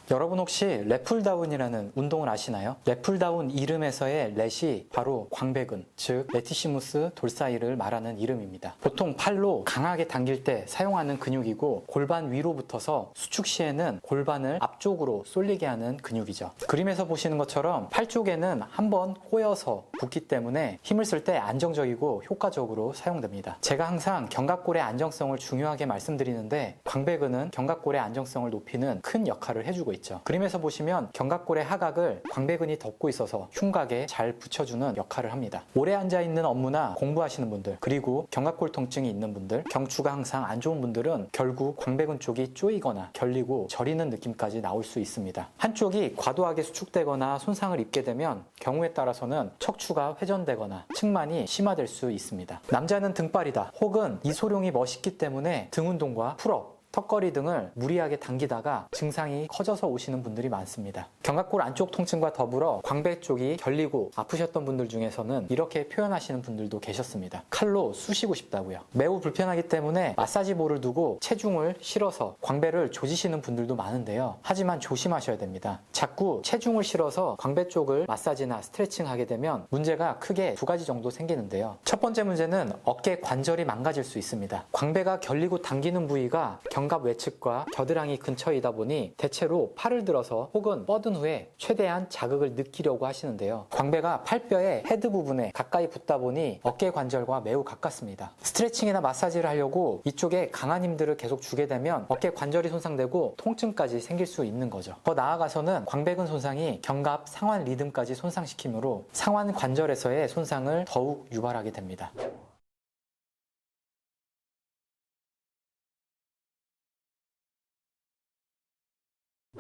여러분 혹시 랫풀다운이라는 운동을 아시나요? 랫풀다운 이름에서의 렛이 바로 광배근, 즉 레티시무스 돌사이를 말하는 이름입니다. 보통 팔로 강하게 당길 때 사용하는 근육이고 골반 위로 붙어서 수축 시에는 골반을 앞쪽으로 쏠리게 하는 근육이죠. 그림에서 보시는 것처럼 팔 쪽에는 한번 꼬여서 붙기 때문에 힘을 쓸 때 안정적이고 효과적으로 사용됩니다. 제가 항상 견갑골의 안정성을 중요하게 말씀드리는데 광배근은 견갑골의 안정성을 높이는 큰 역할을 해주고 있죠. 그림에서 보시면 견갑골의 하각을 광배근이 덮고 있어서 흉곽에 잘 붙여주는 역할을 합니다. 오래 앉아있는 업무나 공부하시는 분들, 그리고 견갑골 통증이 있는 분들, 경추가 항상 안 좋은 분들은 결국 광배근 쪽이 쪼이거나 결리고 저리는 느낌까지 나올 수 있습니다. 한쪽이 과도하게 수축되거나 손상을 입게 되면 경우에 따라서는 척추가 회전되거나 측만이 심화될 수 있습니다. 남자는 등발이다 혹은 이소룡이 멋있기 때문에 등 운동과 풀업, 턱걸이 등을 무리하게 당기다가 증상이 커져서 오시는 분들이 많습니다. 견갑골 안쪽 통증과 더불어 광배 쪽이 결리고 아프셨던 분들 중에서는 이렇게 표현하시는 분들도 계셨습니다. 칼로 쑤시고 싶다고요. 매우 불편하기 때문에 마사지볼을 두고 체중을 실어서 광배를 조지시는 분들도 많은데요. 하지만 조심하셔야 됩니다. 자꾸 체중을 실어서 광배 쪽을 마사지나 스트레칭하게 되면 문제가 크게 두 가지 정도 생기는데요. 첫 번째 문제는 어깨 관절이 망가질 수 있습니다. 광배가 결리고 당기는 부위가 견갑 외측과 겨드랑이 근처이다 보니 대체로 팔을 들어서 혹은 뻗은 후에 최대한 자극을 느끼려고 하시는데요. 광배가 팔뼈의 헤드 부분에 가까이 붙다 보니 어깨 관절과 매우 가깝습니다. 스트레칭이나 마사지를 하려고 이쪽에 강한 힘들을 계속 주게 되면 어깨 관절이 손상되고 통증까지 생길 수 있는 거죠. 더 나아가서는 광배근 손상이 견갑 상완 리듬까지 손상시키므로 상완 관절에서의 손상을 더욱 유발하게 됩니다.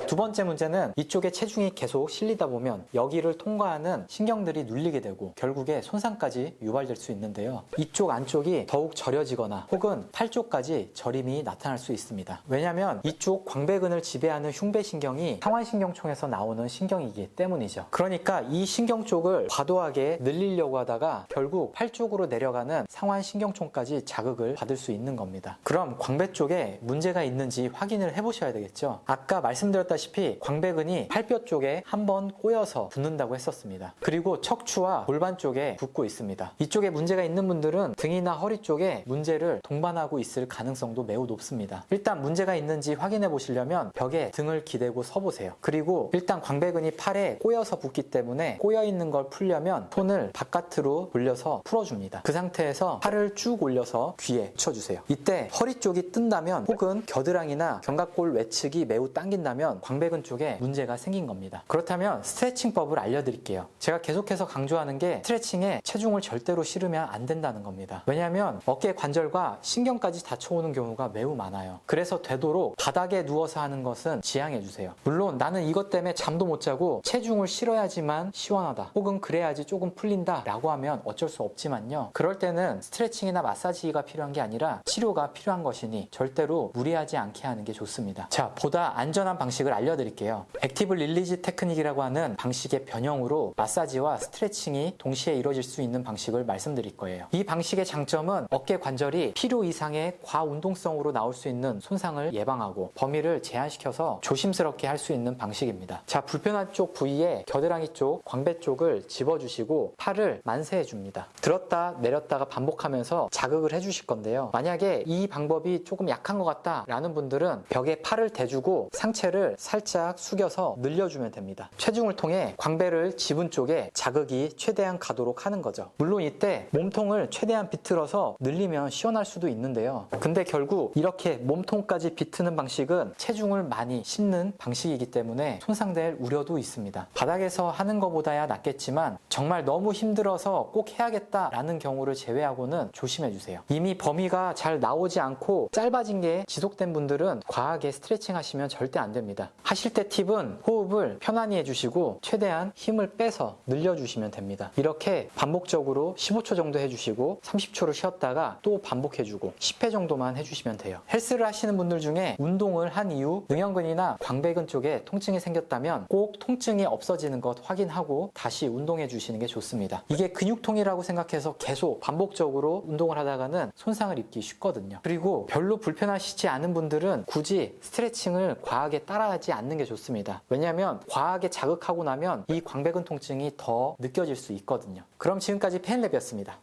두 번째 문제는 이쪽에 체중이 계속 실리다 보면 여기를 통과하는 신경들이 눌리게 되고 결국에 손상까지 유발될 수 있는데요. 이쪽 안쪽이 더욱 저려지거나 혹은 팔 쪽까지 저림이 나타날 수 있습니다. 왜냐하면 이쪽 광배근을 지배하는 흉배신경이 상완신경총에서 나오는 신경이기 때문이죠. 그러니까 이 신경 쪽을 과도하게 늘리려고 하다가 결국 팔 쪽으로 내려가는 상완신경총까지 자극을 받을 수 있는 겁니다. 그럼 광배 쪽에 문제가 있는지 확인을 해보셔야 되겠죠. 아까 말씀드렸다시피 광배근이 팔뼈 쪽에 한번 꼬여서 붙는다고 했었습니다. 그리고 척추와 골반 쪽에 붙고 있습니다. 이쪽에 문제가 있는 분들은 등이나 허리 쪽에 문제를 동반하고 있을 가능성도 매우 높습니다. 일단 문제가 있는지 확인해 보시려면 벽에 등을 기대고 서보세요. 그리고 일단 광배근이 팔에 꼬여서 붙기 때문에 꼬여 있는 걸 풀려면 손을 바깥으로 돌려서 풀어줍니다. 그 상태에서 팔을 쭉 올려서 귀에 붙여주세요. 이때 허리 쪽이 뜬다면 혹은 겨드랑이나 견갑골 외측이 매우 당긴다면 광배근 쪽에 문제가 생긴 겁니다. 그렇다면 스트레칭법을 알려드릴게요. 제가 계속해서 강조하는 게 스트레칭에 체중을 절대로 실으면 안 된다는 겁니다. 왜냐하면 어깨 관절과 신경까지 다쳐오는 경우가 매우 많아요. 그래서 되도록 바닥에 누워서 하는 것은 지양해주세요. 물론 나는 이것 때문에 잠도 못 자고 체중을 실어야지만 시원하다 혹은 그래야지 조금 풀린다 라고 하면 어쩔 수 없지만요. 그럴 때는 스트레칭이나 마사지가 필요한 게 아니라 치료가 필요한 것이니 절대로 무리하지 않게 하는 게 좋습니다. 자, 보다 안전한 방식을 알려드릴게요. 액티브 릴리즈 테크닉이라고 하는 방식의 변형으로 마사지와 스트레칭이 동시에 이루어질 수 있는 방식을 말씀드릴 거예요. 이 방식의 장점은 어깨 관절이 필요 이상의 과운동성으로 나올 수 있는 손상을 예방하고 범위를 제한시켜서 조심스럽게 할 수 있는 방식입니다. 자, 불편한 쪽 부위에 겨드랑이 쪽, 광배 쪽을 집어주시고 팔을 만세해 줍니다. 들었다 내렸다가 반복하면서 자극을 해주실 건데요. 만약에 이 방법이 조금 약한 것 같다 라는 분들은 벽에 팔을 대주고 상체를 살짝 숙여서 늘려주면 됩니다. 체중을 통해 광배를 집은 쪽에 자극이 최대한 가도록 하는 거죠. 물론 이때 몸통을 최대한 비틀어서 늘리면 시원할 수도 있는데요. 근데 결국 이렇게 몸통까지 비트는 방식은 체중을 많이 싣는 방식이기 때문에 손상될 우려도 있습니다. 바닥에서 하는 것보다야 낫겠지만 정말 너무 힘들어서 꼭 해야겠다라는 경우를 제외하고는 조심해주세요. 이미 범위가 잘 나오지 않고 짧아진 게 지속된 분들은 과하게 스트레칭 하시면 절대 안 됩니다. 하실 때 팁은 호흡을 편안히 해주시고 최대한 힘을 빼서 늘려주시면 됩니다. 이렇게 반복적으로 15초 정도 해주시고 30초를 쉬었다가 또 반복해주고 10회 정도만 해주시면 돼요. 헬스를 하시는 분들 중에 운동을 한 이후 능형근이나 광배근 쪽에 통증이 생겼다면 꼭 통증이 없어지는 것 확인하고 다시 운동해 주시는 게 좋습니다. 이게 근육통이라고 생각해서 계속 반복적으로 운동을 하다가는 손상을 입기 쉽거든요. 그리고 별로 불편하시지 않은 분들은 굳이 스트레칭을 과하게 따라하지 하지 않는 게 좋습니다. 왜냐하면 과하게 자극하고 나면 이 광배근 통증이 더 느껴질 수 있거든요. 그럼 지금까지 페인랩이었습니다.